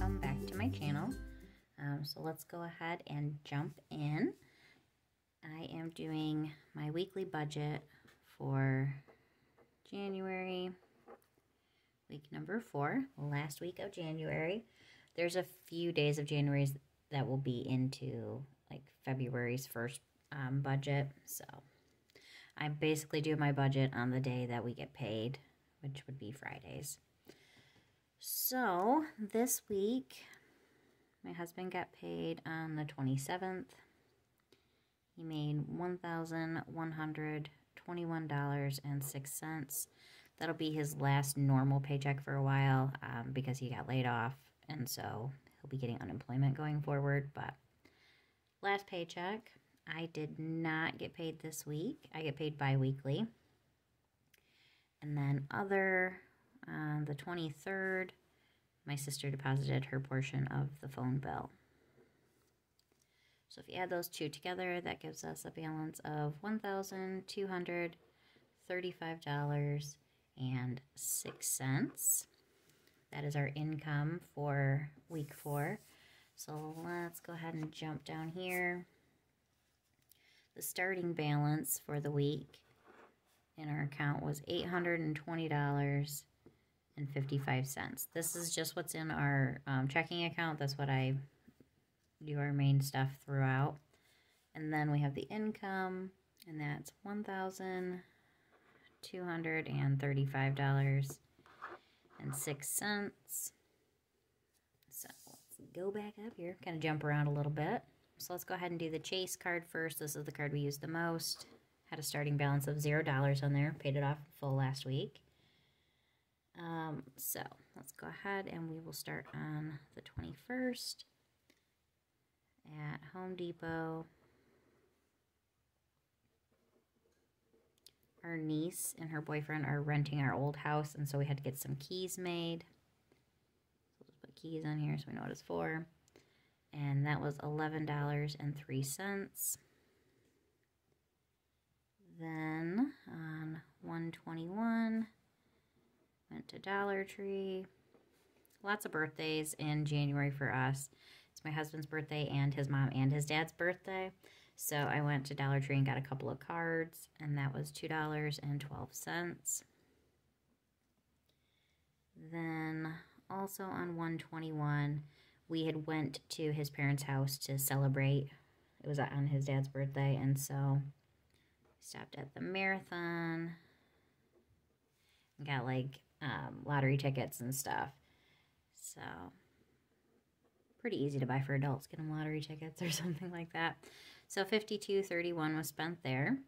welcome back to my channel. So let's go ahead and jump in. I am doing my weekly budget for January, week number 4, last week of January. There's a few days of January that will be into like February's first budget. So I basically do my budget on the day that we get paid, which would be Fridays. So this week, my husband got paid on the 27th. He made $1,121.06. That'll be his last normal paycheck for a while because he got laid off, and so he'll be getting unemployment going forward. But last paycheck, I did not get paid this week. I get paid bi-weekly. And then on the 23rd, my sister deposited her portion of the phone bill. So if you add those two together, that gives us a balance of $1,235.06. That is our income for week 4. So let's go ahead and jump down here. The starting balance for the week in our account was $820.55. This is just what's in our checking account. That's what I do our main stuff throughout. And then we have the income, and that's $1,235.06. So let's go back up here, kind of jump around a little bit. So let's go ahead and do the Chase card first. This is the card we use the most. Had a starting balance of $0 on there. Paid it off full last week. So let's go ahead and we will start on the 21st at Home Depot. Our niece and her boyfriend are renting our old house, and so we had to get some keys made. So let's put keys on here so we know what it's for. And that was $11.03. Then on 1/21, went to Dollar Tree. Lots of birthdays in January for us. It's my husband's birthday and his mom and his dad's birthday. So I went to Dollar Tree and got a couple of cards, and that was $2.12. Then also on 1/21, we had went to his parents' house to celebrate. It was on his dad's birthday, and so stopped at the Marathon and got like lottery tickets and stuff. So pretty easy to buy for adults. Get them lottery tickets or something like that. So $52.31 was spent there.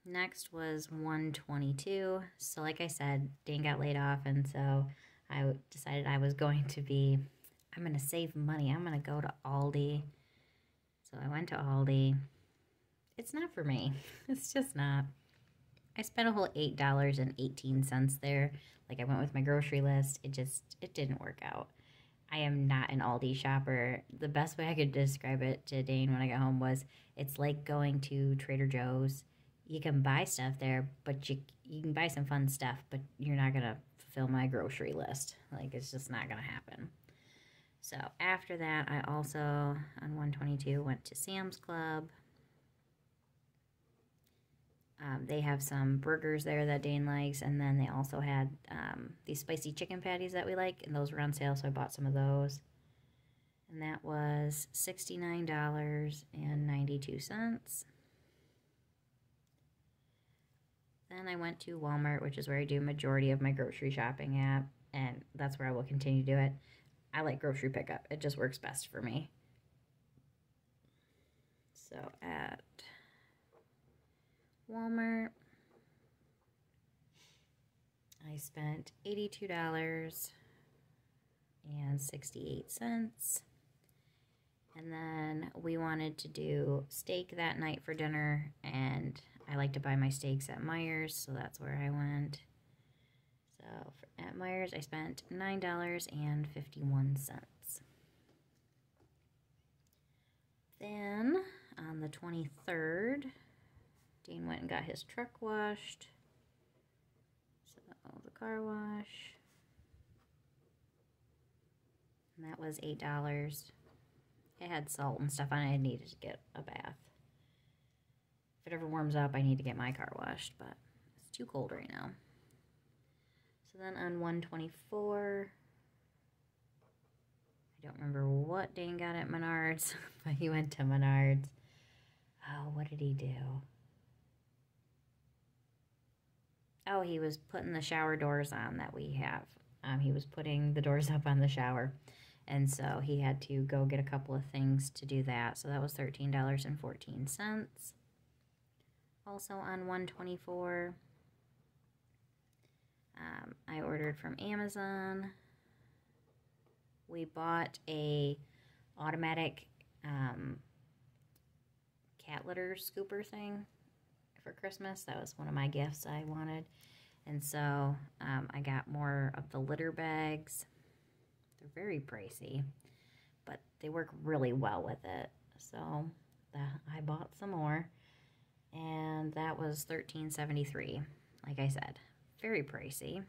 Next was 1/22. So like I said, Dane got laid off, and so I decided I'm going to save money. I'm going to go to Aldi. So I went to Aldi. It's not for me. It's just not. I spent a whole $8.18 there. Like, I went with my grocery list. It didn't work out. I am not an Aldi shopper. The best way I could describe it to Dane when I got home was, it's like going to Trader Joe's. You can buy stuff there, but you can buy some fun stuff, but you're not going to fulfill my grocery list. Like, it's just not going to happen. So after that, I also, on 1/22, went to Sam's Club. They have some burgers there that Dane likes, and then they also had these spicy chicken patties that we like, and those were on sale, so I bought some of those. And that was $69.92. Then I went to Walmart, which is where I do a majority of my grocery shopping at, and that's where I will continue to do it. I like grocery pickup. It just works best for me. So at Walmart, I spent $82.68. And then we wanted to do steak that night for dinner, and I like to buy my steaks at Meijer's, so that's where I went. So at Meijer's, I spent $9.51. Then on the 23rd, Dane went and got his truck washed. So the car wash. And that was $8. It had salt and stuff on it. I needed to get a bath. If it ever warms up, I need to get my car washed, but it's too cold right now. So then on 124, I don't remember what Dane got at Menards, but he went to Menards. Oh, what did he do? Oh, he was putting the shower doors on that we have. He was putting the doors up on the shower. And so he had to go get a couple of things to do that. So that was $13.14. Also on 124, I ordered from Amazon. We bought a automatic cat litter scooper thing for Christmas. That was one of my gifts I wanted. And so I got more of the litter bags. They're very pricey, but they work really well with it. So I bought some more, and that was $13.73. Like I said, very pricey.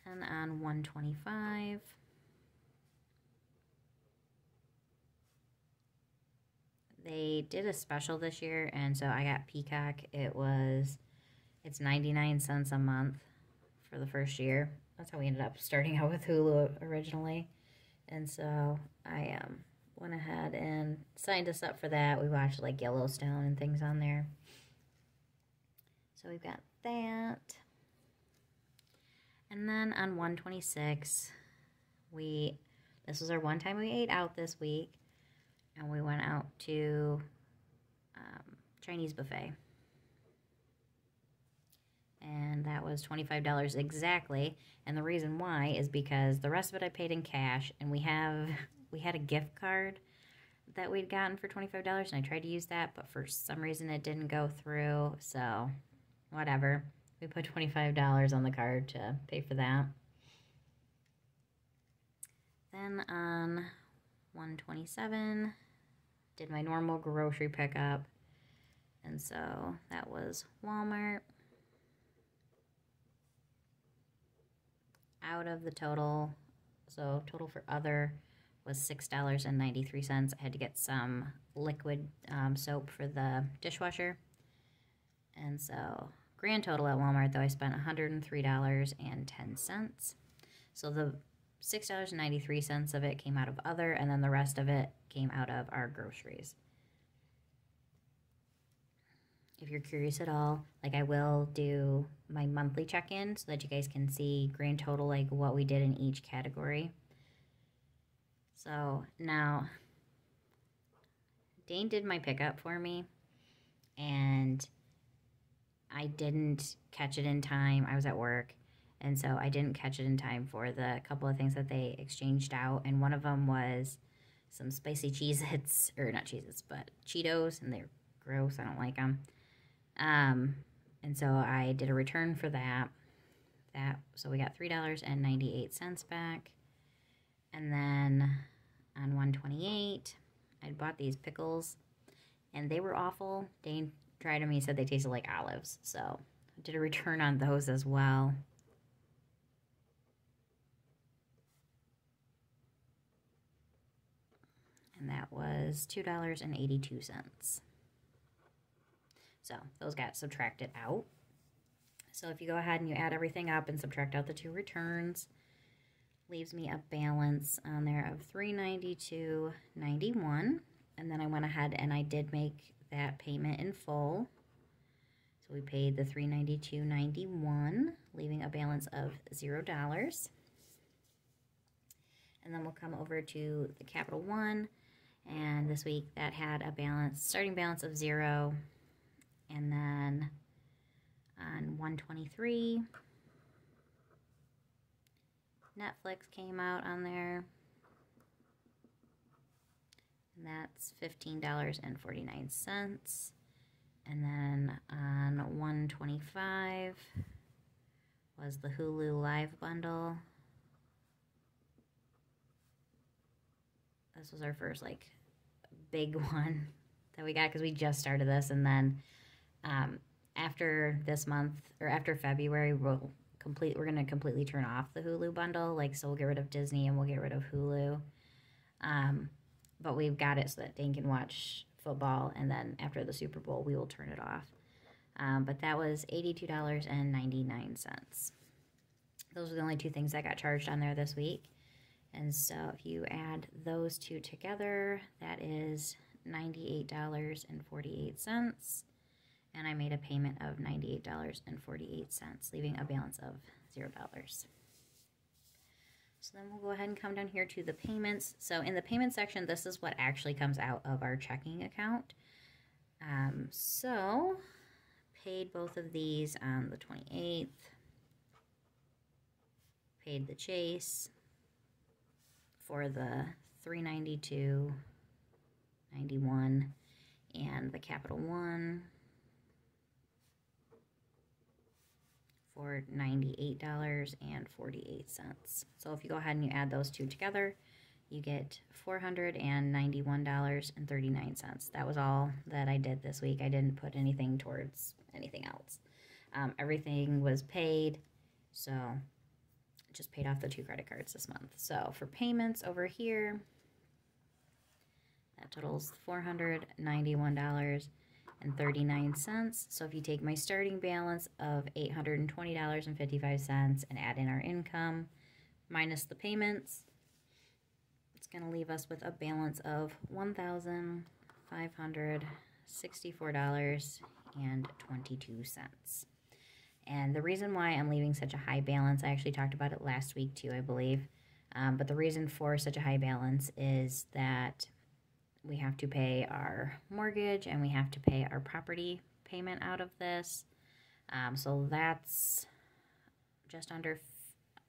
And on 125, they did a special this year, and so I got Peacock. It's 99 cents a month for the first year. That's how we ended up starting out with Hulu originally. And so I went ahead and signed us up for that. We watched like Yellowstone and things on there. So we've got that. And then on 126, this was our one time we ate out this week. And we went out to Chinese buffet. And that was $25 exactly. And the reason why is because the rest of it I paid in cash. And we had a gift card that we'd gotten for $25. And I tried to use that, but for some reason it didn't go through. So whatever. We put $25 on the card to pay for that. Then on 127, did my normal grocery pickup. And so that was Walmart. Out of the total, so total for other was $6.93. I had to get some liquid soap for the dishwasher. And so grand total at Walmart, though, I spent $103.10. So the $6.93 of it came out of other, and then the rest of it came out of our groceries. If you're curious at all, like I will do my monthly check-in so that you guys can see grand total, like what we did in each category. So now, Dane did my pickup for me, and I didn't catch it in time. I was at work, and so I didn't catch it in time for the couple of things that they exchanged out, and one of them was some spicy Cheez-Its, or not Cheez-Its, but Cheetos, and they're gross. I don't like them. And so I did a return for that. So we got $3.98 back. And then on 128, I bought these pickles, and they were awful. Dane tried them. He said they tasted like olives. So I did a return on those as well. And that was $2.82. So those got subtracted out. So if you go ahead and you add everything up and subtract out the two returns, leaves me a balance on there of $392.91. And then I went ahead and I did make that payment in full. So we paid the $392.91, leaving a balance of $0. And then we'll come over to the Capital One. And this week that had a starting balance of $0. And then on 123, Netflix came out on there. And that's $15.49. And then on 125 was the Hulu Live bundle. This was our first, like, big one that we got because we just started this. And then after this month, or after February, we'll we're going to completely turn off the Hulu bundle. Like, so we'll get rid of Disney and we'll get rid of Hulu. But we've got it so that Dane can watch football, and then after the Super Bowl, we will turn it off. But that was $82.99. Those are the only two things that got charged on there this week. And so if you add those two together, that is $98.48. And I made a payment of $98.48, leaving a balance of $0. So then we'll go ahead and come down here to the payments. So in the payment section, this is what actually comes out of our checking account. So paid both of these on the 28th. Paid the Chase for the $392.91 and the Capital One for $98.48. So if you go ahead and you add those two together, you get $491.39. That was all that I did this week. I didn't put anything towards anything else. Everything was paid, so just paid off the 2 credit cards this month. So for payments over here, that totals $491.39. So if you take my starting balance of $820.55 and add in our income minus the payments, it's going to leave us with a balance of $1,564.22. And the reason why I'm leaving such a high balance, I actually talked about it last week too, I believe. But the reason for such a high balance is that we have to pay our mortgage and we have to pay our property payment out of this. So that's just under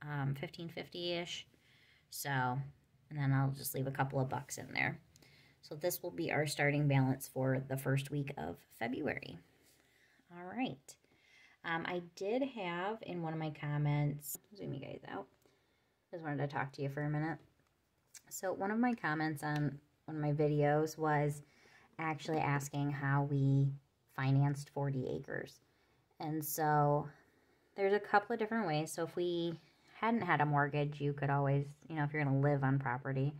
$1,550-ish. So, and then I'll just leave a couple of bucks in there. So this will be our starting balance for the first week of February. All right. I did have in one of my comments, zoom you guys out, just wanted to talk to you for a minute. So one of my comments on one of my videos was actually asking how we financed 40 acres. And so there's a couple of different ways. So if we hadn't had a mortgage, you could always, you know, if you're going to live on property,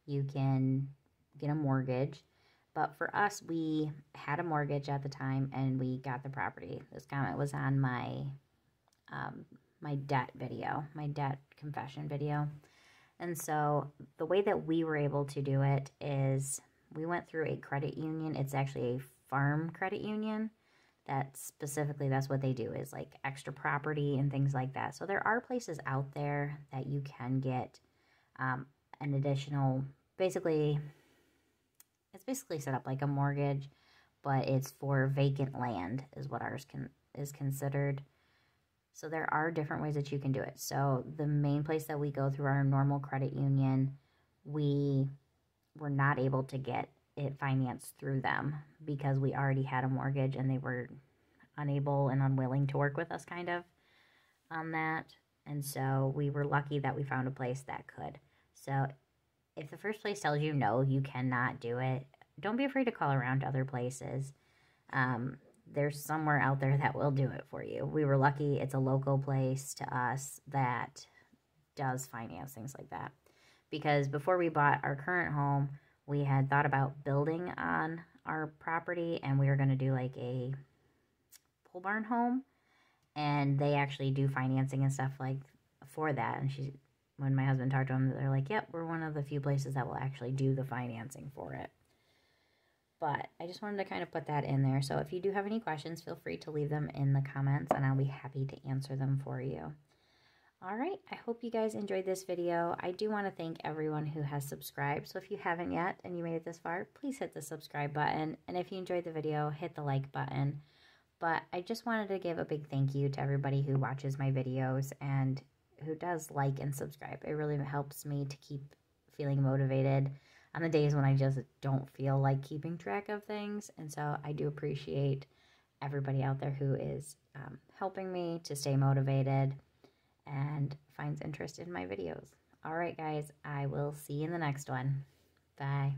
you can get a mortgage. But for us, we had a mortgage at the time, and we got the property. This comment was on my my debt video, my debt confession video. And so the way that we were able to do it is we went through a credit union. It's actually a farm credit union. That specifically, that's what they do, is like extra property and things like that. So there are places out there that you can get an additional, basically, it's basically set up like a mortgage, but it's for vacant land is what ours is considered. So there are different ways that you can do it. So the main place that we go through our normal credit union, we were not able to get it financed through them because we already had a mortgage and they were unable and unwilling to work with us kind of on that. And so we were lucky that we found a place that could. So if the first place tells you no, you cannot do it, don't be afraid to call around to other places. There's somewhere out there that will do it for you. We were lucky it's a local place to us that does finance things like that. Because before we bought our current home, we had thought about building on our property, and we were going to do like a pole barn home. And they actually do financing and stuff like for that. And when my husband talked to them, they're like, yep, we're one of the few places that will actually do the financing for it. But I just wanted to kind of put that in there. So if you do have any questions, feel free to leave them in the comments, and I'll be happy to answer them for you. All right, I hope you guys enjoyed this video. I do want to thank everyone who has subscribed. So if you haven't yet and you made it this far, please hit the subscribe button. And if you enjoyed the video, hit the like button. But I just wanted to give a big thank you to everybody who watches my videos and who does like and subscribe. It really helps me to keep feeling motivated on the days when I just don't feel like keeping track of things. And so I do appreciate everybody out there who is helping me to stay motivated and finds interest in my videos. All right, guys, I will see you in the next one. Bye.